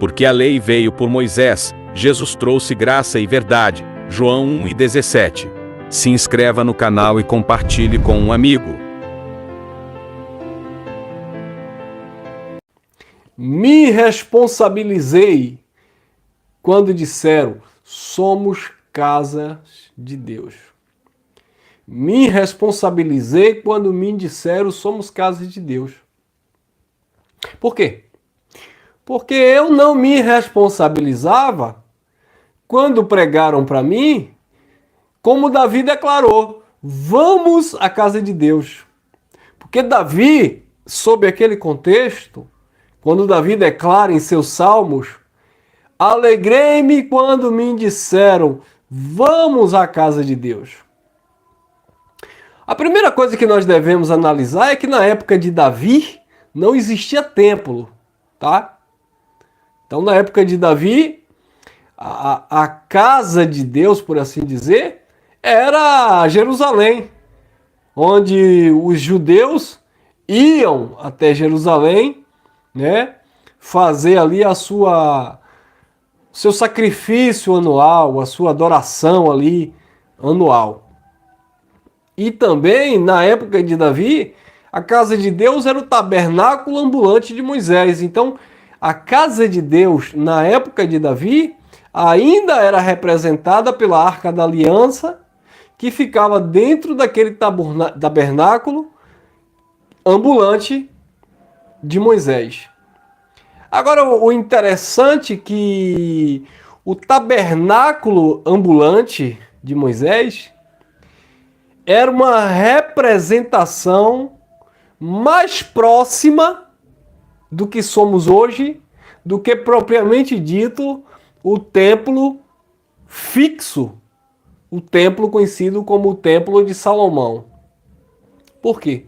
Porque a lei veio por Moisés, Jesus trouxe graça e verdade. João 1:17. Se inscreva no canal e compartilhe com um amigo. Me responsabilizei quando disseram, somos casa de Deus. Me responsabilizei quando me disseram, somos casa de Deus. Por quê? Porque eu não me responsabilizava quando pregaram para mim, como Davi declarou, vamos à casa de Deus. Porque Davi, sob aquele contexto, quando Davi declara em seus salmos, alegrei-me quando me disseram, vamos à casa de Deus. A primeira coisa que nós devemos analisar é que na época de Davi não existia templo, tá? Então na época de Davi, a casa de Deus, por assim dizer, era Jerusalém, onde os judeus iam até Jerusalém, né, fazer ali seu sacrifício anual, a sua adoração ali anual. E também, na época de Davi, a casa de Deus era o tabernáculo ambulante de Moisés. Então, a casa de Deus, na época de Davi, ainda era representada pela Arca da Aliança, que ficava dentro daquele tabernáculo ambulante de Moisés. Agora, o interessante é que o tabernáculo ambulante de Moisés era uma representação mais próxima do que somos hoje, do que propriamente dito o templo fixo, o templo conhecido como o Templo de Salomão. Por quê?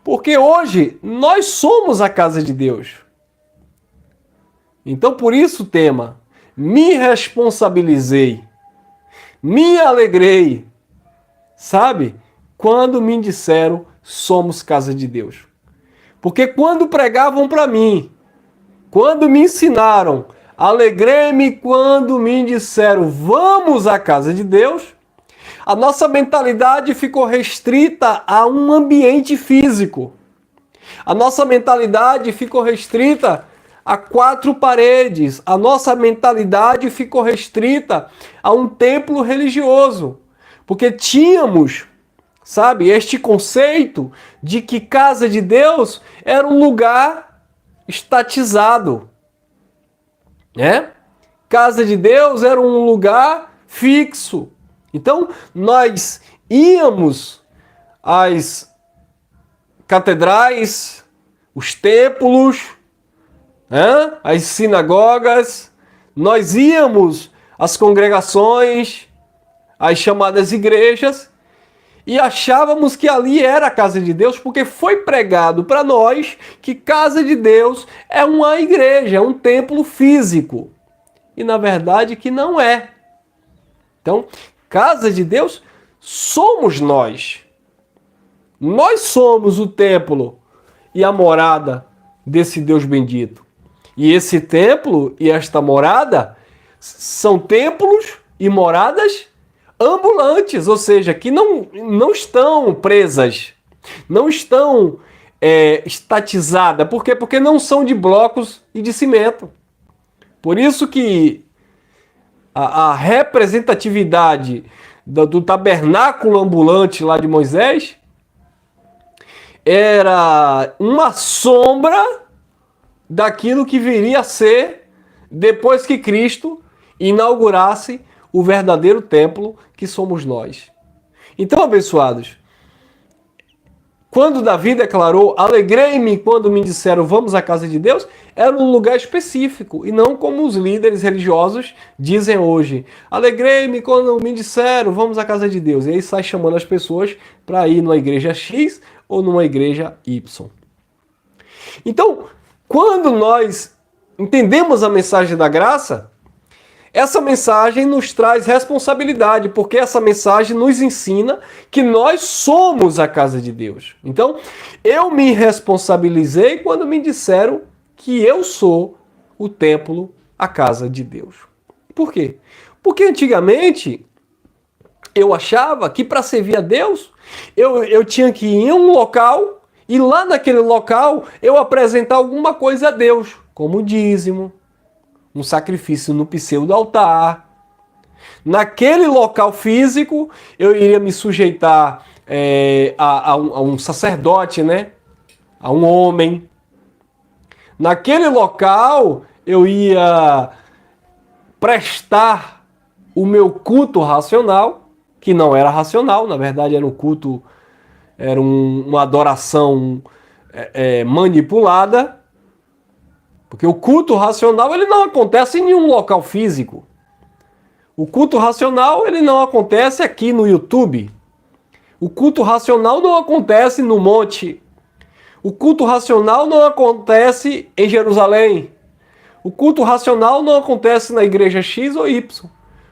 Porque hoje nós somos a casa de Deus. Então, por isso o tema, me responsabilizei, me alegrei, sabe? Quando me disseram, somos casa de Deus. Porque quando pregavam para mim, quando me ensinaram, alegrei-me quando me disseram, vamos à casa de Deus, a nossa mentalidade ficou restrita a um ambiente físico. A nossa mentalidade ficou restrita a 4 paredes. A nossa mentalidade ficou restrita a um templo religioso. Porque tínhamos, sabe, este conceito de que casa de Deus era um lugar estatizado, né? Casa de Deus era um lugar fixo. Então, nós íamos às catedrais, os templos, né? As sinagogas, nós íamos às congregações, às chamadas igrejas, e achávamos que ali era a casa de Deus, porque foi pregado para nós que casa de Deus é uma igreja, é um templo físico. E na verdade que não é. Então, casa de Deus somos nós. Nós somos o templo e a morada desse Deus bendito. E esse templo e esta morada são templos e moradas ambulantes, ou seja, que não estão presas, não estão estatizadas. Por quê? Porque não são de blocos e de cimento. Por isso que a representatividade do tabernáculo ambulante lá de Moisés era uma sombra daquilo que viria a ser depois que Cristo inaugurasse o verdadeiro templo que somos nós. Então, abençoados, quando Davi declarou, alegrei-me quando me disseram, vamos à casa de Deus, era um lugar específico, e não como os líderes religiosos dizem hoje. Alegrei-me quando me disseram, vamos à casa de Deus. E aí sai chamando as pessoas para ir numa igreja X ou numa igreja Y. Então, quando nós entendemos a mensagem da graça, essa mensagem nos traz responsabilidade, porque essa mensagem nos ensina que nós somos a casa de Deus. Então, eu me responsabilizei quando me disseram que eu sou o templo, a casa de Deus. Por quê? Porque antigamente eu achava que para servir a Deus eu tinha que ir em um local e lá naquele local eu apresentar alguma coisa a Deus, como dízimo, um sacrifício no pseudo altar. Naquele local físico eu iria me sujeitar a um sacerdote, né? A um homem. Naquele local eu ia prestar o meu culto racional, que não era racional, na verdade era um culto, era uma adoração manipulada, porque o culto racional ele não acontece em nenhum local físico. O culto racional ele não acontece aqui no YouTube. O culto racional não acontece no monte. O culto racional não acontece em Jerusalém. O culto racional não acontece na igreja X ou Y.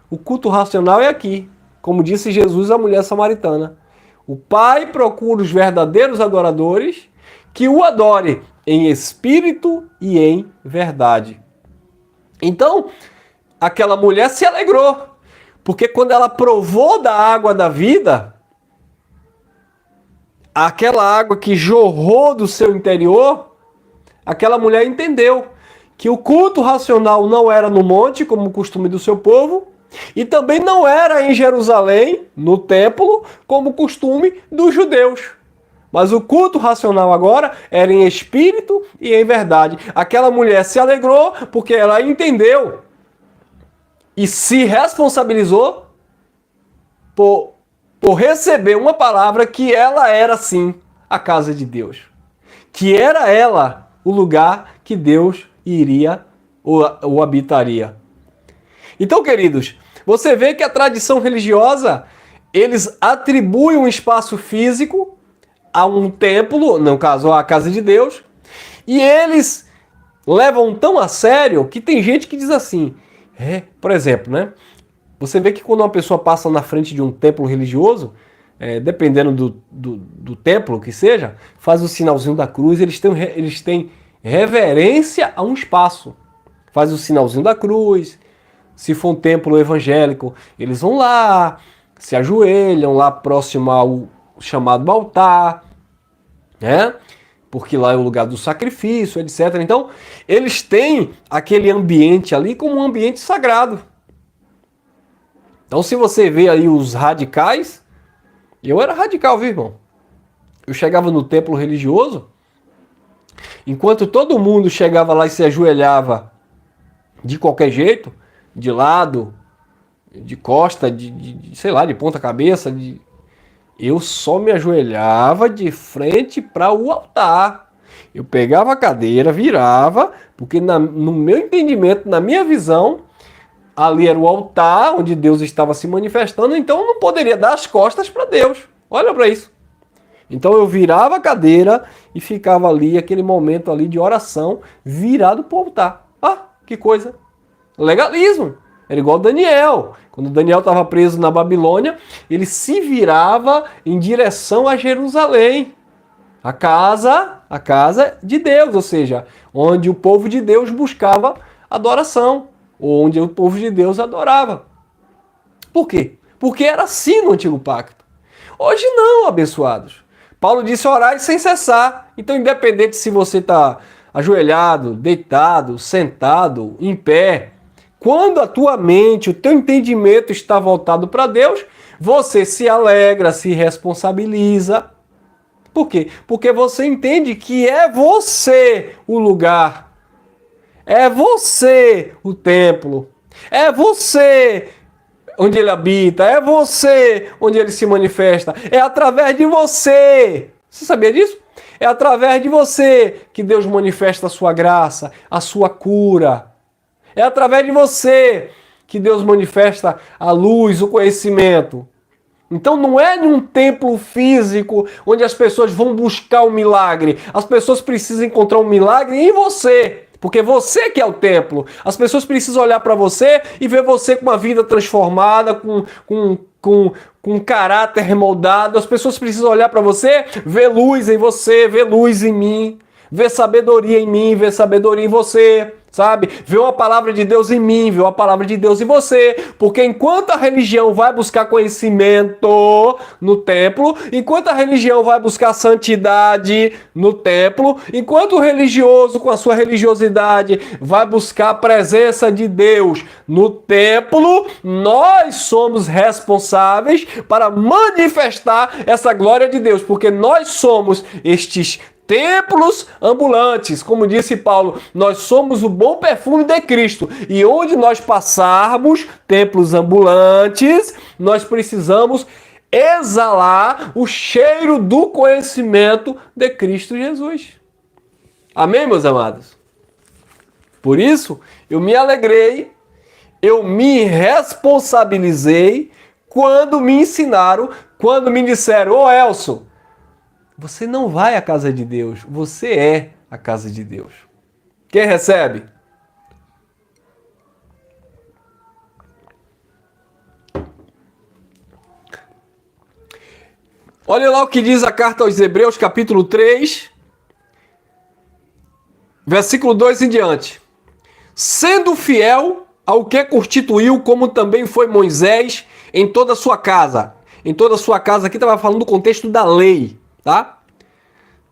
O culto racional é aqui. Como disse Jesus à mulher samaritana. O Pai procura os verdadeiros adoradores que o adorem em espírito e em verdade. Então, aquela mulher se alegrou. Porque quando ela provou da água da vida, aquela água que jorrou do seu interior, aquela mulher entendeu que o culto racional não era no monte, como o costume do seu povo, e também não era em Jerusalém, no templo, como o costume dos judeus. Mas o culto racional agora era em espírito e em verdade. Aquela mulher se alegrou porque ela entendeu e se responsabilizou por receber uma palavra que ela era sim a casa de Deus. Que era ela o lugar que Deus iria ou habitaria. Então, queridos, você vê que a tradição religiosa, eles atribuem um espaço físico a um templo, no caso a casa de Deus, e eles levam tão a sério que tem gente que diz assim, por exemplo, né? Você vê que quando uma pessoa passa na frente de um templo religioso, dependendo do templo que seja, faz o sinalzinho da cruz, eles têm reverência a um espaço. Faz o sinalzinho da cruz. Se for um templo evangélico, eles vão lá, se ajoelham lá próximo ao chamado altar, né? Porque lá é o lugar do sacrifício, etc. Então, eles têm aquele ambiente ali como um ambiente sagrado. Então, se você vê aí os radicais, eu era radical, viu, irmão? Eu chegava no templo religioso, enquanto todo mundo chegava lá e se ajoelhava de qualquer jeito, de lado, de costa, sei lá, de ponta cabeça, eu só me ajoelhava de frente para o altar. Eu pegava a cadeira, virava, porque no meu entendimento, na minha visão, ali era o altar onde Deus estava se manifestando, então eu não poderia dar as costas para Deus. Olha para isso. Então eu virava a cadeira e ficava ali, aquele momento ali de oração, virado para o altar. Ah, que coisa. Legalismo. Era igual Daniel. Quando Daniel estava preso na Babilônia, ele se virava em direção a Jerusalém. A casa de Deus, ou seja, onde o povo de Deus buscava adoração, onde o povo de Deus adorava. Por quê? Porque era assim no Antigo Pacto. Hoje não, abençoados. Paulo disse orar sem cessar. Então, independente se você está ajoelhado, deitado, sentado, em pé, quando a tua mente, o teu entendimento está voltado para Deus, você se alegra, se responsabiliza. Por quê? Porque você entende que é você o lugar, é você o templo, é você onde ele habita, é você onde ele se manifesta, é através de você. Você sabia disso? É através de você que Deus manifesta a sua graça, a sua cura. É através de você que Deus manifesta a luz, o conhecimento. Então não é num templo físico onde as pessoas vão buscar um milagre. As pessoas precisam encontrar um milagre em você. Porque você que é o templo. As pessoas precisam olhar para você e ver você com uma vida transformada, com um caráter remoldado. As pessoas precisam olhar para você, ver luz em você, ver luz em mim, ver sabedoria em mim, ver sabedoria em você. sabe? Vê uma palavra de Deus em mim, vê uma palavra de Deus em você. Porque enquanto a religião vai buscar conhecimento no templo, enquanto a religião vai buscar santidade no templo, enquanto o religioso com a sua religiosidade vai buscar a presença de Deus no templo, nós somos responsáveis para manifestar essa glória de Deus, porque nós somos estes templos ambulantes, como disse Paulo, nós somos o bom perfume de Cristo. E onde nós passarmos, templos ambulantes, nós precisamos exalar o cheiro do conhecimento de Cristo Jesus. Amém, meus amados? Por isso, eu me alegrei, eu me responsabilizei quando me ensinaram, quando me disseram: ô Elson, você não vai à casa de Deus, você é a casa de Deus. Quem recebe? Olha lá o que diz a carta aos Hebreus, capítulo 3, versículo 2 em diante. Sendo fiel ao que constituiu, como também foi Moisés em toda a sua casa. Em toda a sua casa, aqui estava falando do contexto da lei. Tá?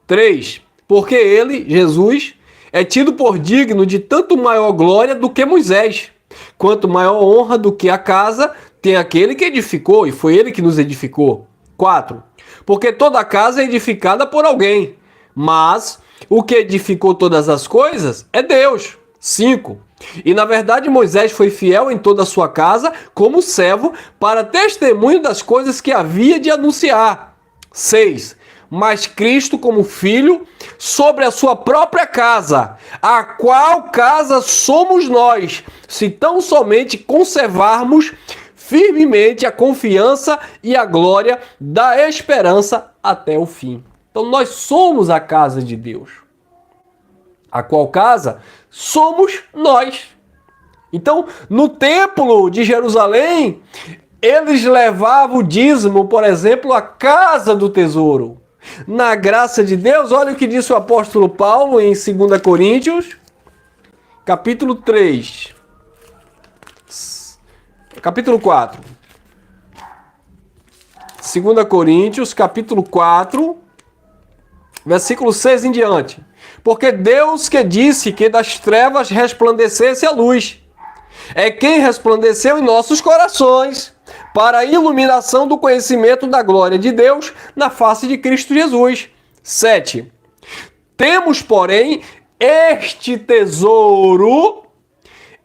3. Porque ele, Jesus, é tido por digno de tanto maior glória do que Moisés, quanto maior honra do que a casa tem aquele que edificou, e foi ele que nos edificou. 4. Porque toda a casa é edificada por alguém, mas o que edificou todas as coisas é Deus. 5. E na verdade Moisés foi fiel em toda a sua casa como servo para testemunho das coisas que havia de anunciar. 6. Mas Cristo como filho sobre a sua própria casa, a qual casa somos nós, se tão somente conservarmos firmemente a confiança e a glória da esperança até o fim. Então nós somos a casa de Deus. A qual casa? Somos nós. Então, no templo de Jerusalém, eles levavam o dízimo, por exemplo, à casa do tesouro. Na graça de Deus, olha o que disse o apóstolo Paulo em 2 Coríntios, capítulo 3. Capítulo 4. 2 Coríntios, capítulo 4, versículo 6 em diante. Porque Deus que disse que das trevas resplandecesse a luz, é quem resplandeceu em nossos corações, para a iluminação do conhecimento da glória de Deus na face de Cristo Jesus. 7. Temos, porém, este tesouro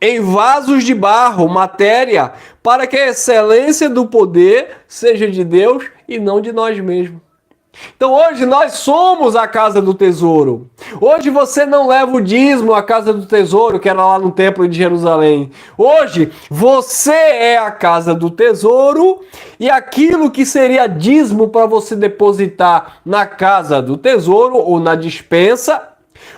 em vasos de barro, matéria, para que a excelência do poder seja de Deus e não de nós mesmos. Então hoje nós somos a casa do tesouro. Hoje você não leva o dízimo à casa do tesouro, que era lá no templo de Jerusalém. Hoje você é a casa do tesouro e aquilo que seria dízimo para você depositar na casa do tesouro ou na despensa,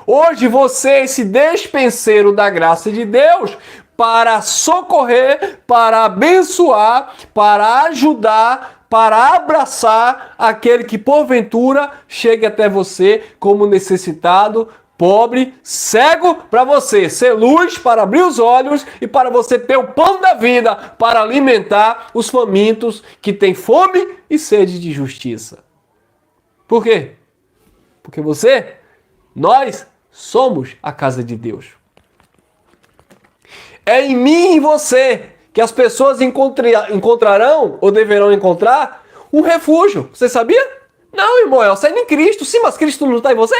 hoje você é esse despenseiro da graça de Deus para socorrer, para abençoar, para ajudar, para abraçar aquele que porventura chegue até você como necessitado, pobre, cego, para você ser luz, para abrir os olhos e para você ter o pão da vida, para alimentar os famintos que têm fome e sede de justiça. Por quê? Porque nós somos a casa de Deus. É em mim e em você que as pessoas encontrarão ou deverão encontrar um refúgio. Você sabia? Não, irmão, é em Cristo. Sim, mas Cristo não está em você?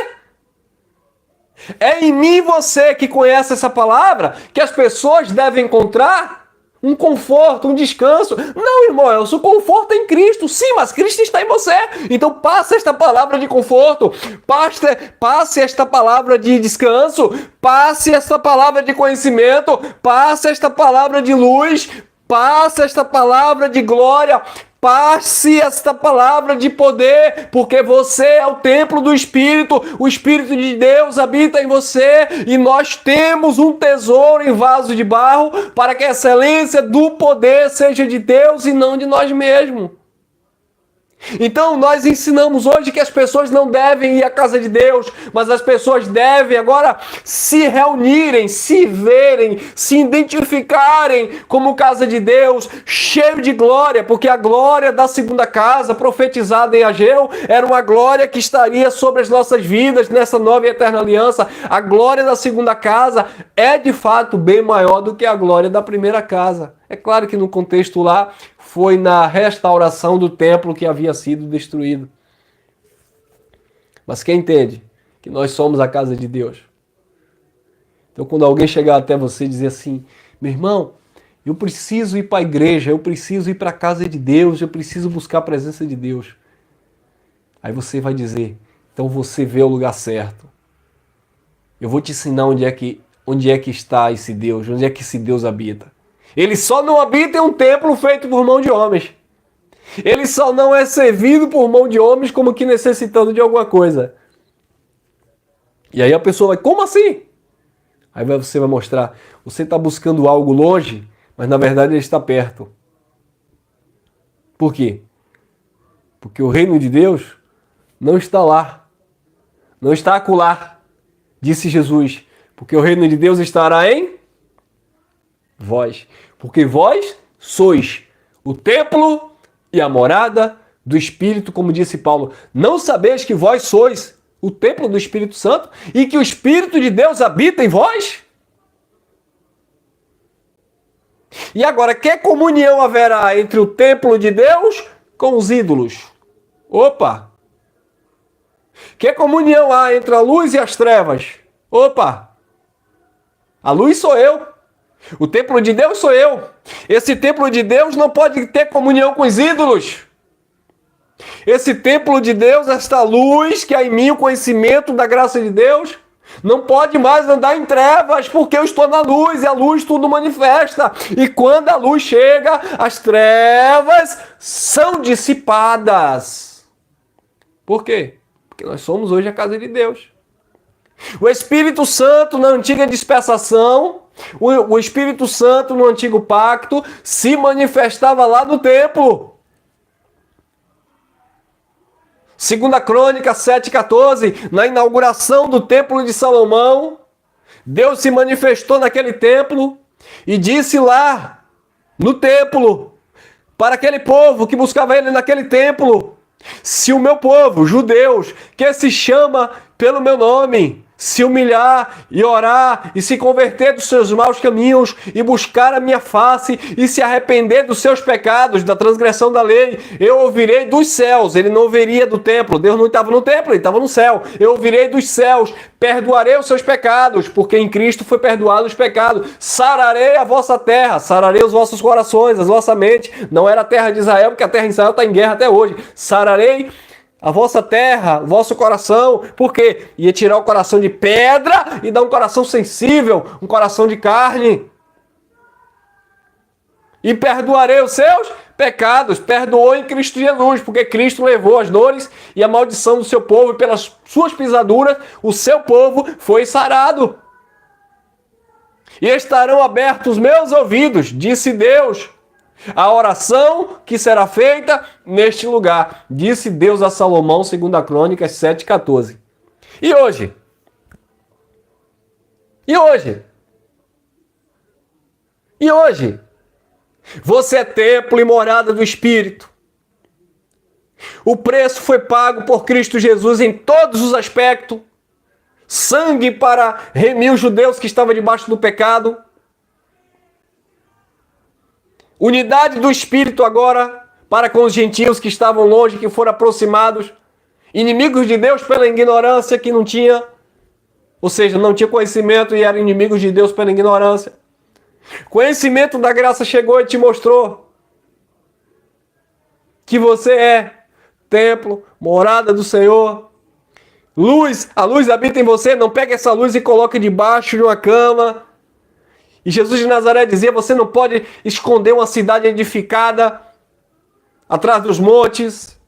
É em mim e você que conhece essa palavra que as pessoas devem encontrar um conforto, um descanso. Não, irmão, eu sou conforto em Cristo. Sim, mas Cristo está em você. Então passe esta palavra de conforto, passe esta palavra de descanso, passe esta palavra de conhecimento, passe esta palavra de luz, passe esta palavra de glória, passe esta palavra de poder, porque você é o templo do Espírito, o Espírito de Deus habita em você e nós temos um tesouro em vaso de barro para que a excelência do poder seja de Deus e não de nós mesmos. Então nós ensinamos hoje que as pessoas não devem ir à casa de Deus, mas as pessoas devem agora se reunirem, se verem, se identificarem como casa de Deus, cheio de glória, porque a glória da segunda casa, profetizada em Ageu, era uma glória que estaria sobre as nossas vidas nessa nova e eterna aliança. A glória da segunda casa é de fato bem maior do que a glória da primeira casa. É claro que no contexto lá foi na restauração do templo que havia sido destruído. Mas quem entende que nós somos a casa de Deus? Então quando alguém chegar até você e dizer assim, meu irmão, eu preciso ir para a igreja, eu preciso ir para a casa de Deus, eu preciso buscar a presença de Deus. Aí você vai dizer, então você vê o lugar certo. Eu vou te ensinar onde é que está esse Deus, onde é que esse Deus habita. Ele só não habita em um templo feito por mão de homens. Ele só não é servido por mão de homens como que necessitando de alguma coisa. E aí a pessoa vai, como assim? Aí você vai mostrar, você está buscando algo longe, mas na verdade ele está perto. Por quê? Porque o reino de Deus não está lá. Não está acolá, disse Jesus. Porque o reino de Deus estará em vós, porque vós sois o templo e a morada do Espírito, como disse Paulo. Não sabeis que vós sois o templo do Espírito Santo e que o Espírito de Deus habita em vós? E agora, que comunhão haverá entre o templo de Deus com os ídolos? Opa! Que comunhão há entre a luz e as trevas? Opa! A luz sou eu. O templo de Deus sou eu. Esse templo de Deus não pode ter comunhão com os ídolos. Esse templo de Deus, esta luz que há em mim, o conhecimento da graça de Deus, não pode mais andar em trevas, porque eu estou na luz e a luz tudo manifesta. E quando a luz chega, as trevas são dissipadas. Por quê? Porque nós somos hoje a casa de Deus. O Espírito Santo na antiga dispensação, o Espírito Santo no antigo pacto se manifestava lá no templo. 2 Crônicas 7,14, na inauguração do templo de Salomão, Deus se manifestou naquele templo e disse lá no templo para aquele povo que buscava ele naquele templo: se o meu povo, judeus, que se chama pelo meu nome, se humilhar e orar e se converter dos seus maus caminhos e buscar a minha face e se arrepender dos seus pecados, da transgressão da lei, eu ouvirei dos céus. Ele não ouviria do templo. Deus não estava no templo, ele estava no céu. Eu ouvirei dos céus, perdoarei os seus pecados, porque em Cristo foi perdoado os pecados. Sararei a vossa terra, sararei os vossos corações, a vossa mente. Não era a terra de Israel, porque a terra de Israel está em guerra até hoje. Sararei a vossa terra, o vosso coração. Por quê? Ia tirar o coração de pedra e dar um coração sensível, um coração de carne. E perdoarei os seus pecados. Perdoou em Cristo Jesus, porque Cristo levou as dores e a maldição do seu povo, e pelas suas pisaduras o seu povo foi sarado. E estarão abertos os meus ouvidos, disse Deus, a oração que será feita neste lugar, disse Deus a Salomão, 2 Crônicas 7,14. E hoje? E hoje? E hoje? Você é templo e morada do Espírito. O preço foi pago por Cristo Jesus em todos os aspectos. Sangue para remir os judeus que estavam debaixo do pecado. Unidade do Espírito agora para com os gentios que estavam longe, que foram aproximados. Inimigos de Deus pela ignorância que não tinha. Ou seja, não tinha conhecimento e eram inimigos de Deus pela ignorância. Conhecimento da graça chegou e te mostrou que você é templo, morada do Senhor. Luz, a luz habita em você. Não pegue essa luz e coloque debaixo de uma cama. E Jesus de Nazaré dizia: você não pode esconder uma cidade edificada atrás dos montes.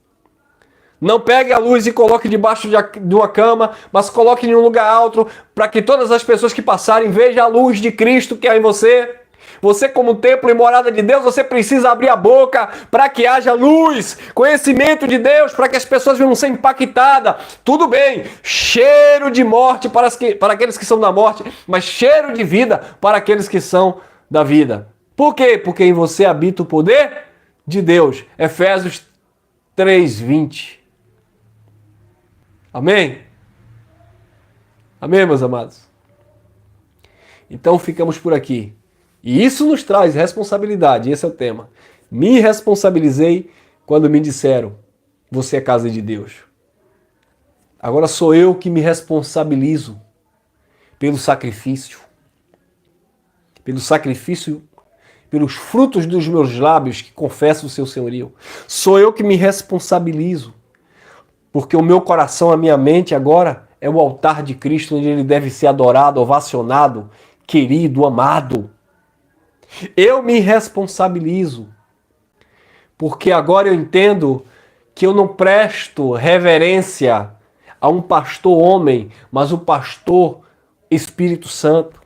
Não pegue a luz e coloque debaixo de uma cama, mas coloque em um lugar alto, para que todas as pessoas que passarem vejam a luz de Cristo que há em você. Você, como templo e morada de Deus, você precisa abrir a boca para que haja luz, conhecimento de Deus, para que as pessoas venham ser impactadas. Tudo bem, cheiro de morte para aqueles que são da morte, mas cheiro de vida para aqueles que são da vida. Por quê? Porque em você habita o poder de Deus. Efésios 3:20. Amém? Amém, meus amados? Então ficamos por aqui. E isso nos traz responsabilidade, esse é o tema. Me responsabilizei quando me disseram, você é casa de Deus. Agora sou eu que me responsabilizo pelo sacrifício, pelos frutos dos meus lábios que confessam o seu senhorio. Sou eu que me responsabilizo, porque o meu coração, a minha mente agora é o altar de Cristo, onde ele deve ser adorado, ovacionado, querido, amado. Eu me responsabilizo, porque agora eu entendo que eu não presto reverência a um pastor homem, mas o pastor Espírito Santo,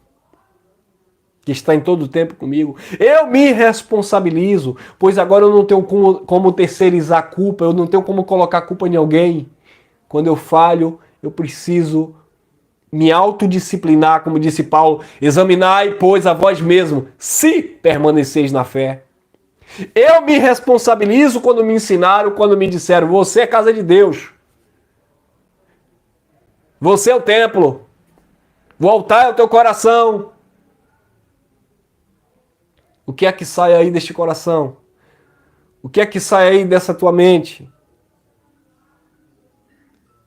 que está em todo o tempo comigo. Eu me responsabilizo, pois agora eu não tenho como terceirizar a culpa, eu não tenho como colocar a culpa em alguém. Quando eu falho, eu preciso me autodisciplinar, como disse Paulo, examinai, pois, a vós mesmo, se permaneceis na fé. Eu me responsabilizo quando me ensinaram, quando me disseram, você é casa de Deus. Você é o templo. O altar é o teu coração. O que é que sai aí deste coração? O que é que sai aí dessa tua mente?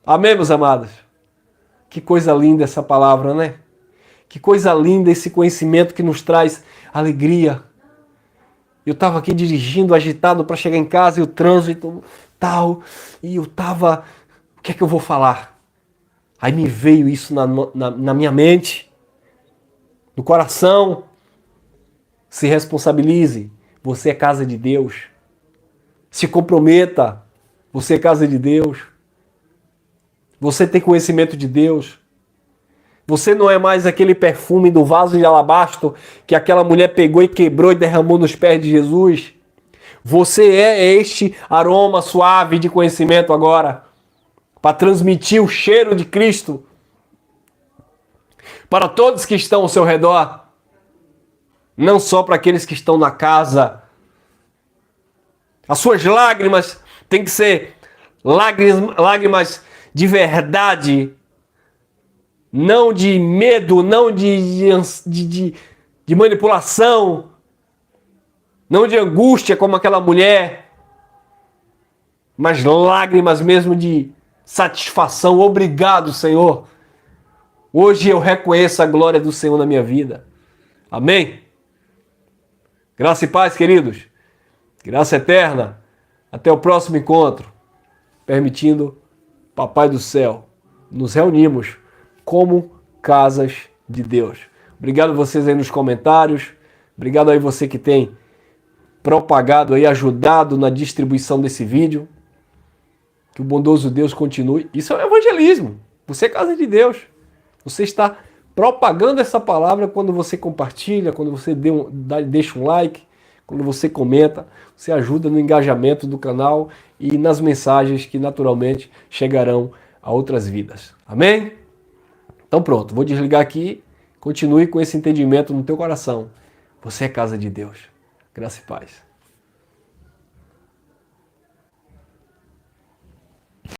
Amém, meus amados? Que coisa linda essa palavra, né? Que coisa linda esse conhecimento que nos traz alegria. Eu estava aqui dirigindo, agitado para chegar em casa, e o trânsito tal, e eu estava... O que é que eu vou falar? Aí me veio isso na minha mente, no coração. Se responsabilize, você é casa de Deus. Se comprometa, você é casa de Deus. Você tem conhecimento de Deus. Você não é mais aquele perfume do vaso de alabastro que aquela mulher pegou e quebrou e derramou nos pés de Jesus. Você é este aroma suave de conhecimento agora, para transmitir o cheiro de Cristo para todos que estão ao seu redor, não só para aqueles que estão na casa. As suas lágrimas têm que ser lágrimas de verdade, não de medo, não de manipulação, não de angústia como aquela mulher, mas lágrimas mesmo de satisfação. Obrigado, Senhor. Hoje eu reconheço a glória do Senhor na minha vida. Amém? Graça e paz, queridos. Graça eterna. Até o próximo encontro. Permitindo, Papai do Céu, nos reunimos como casas de Deus. Obrigado a vocês aí nos comentários. Obrigado aí você que tem propagado aí, ajudado na distribuição desse vídeo. Que o bondoso Deus continue. Isso é o evangelismo. Você é casa de Deus. Você está propagando essa palavra quando você compartilha, quando você deixa um like, quando você comenta. Você ajuda no engajamento do canal e nas mensagens que naturalmente chegarão a outras vidas. Amém? Então pronto, vou desligar aqui. Continue com esse entendimento no teu coração. Você é casa de Deus. Graça e paz.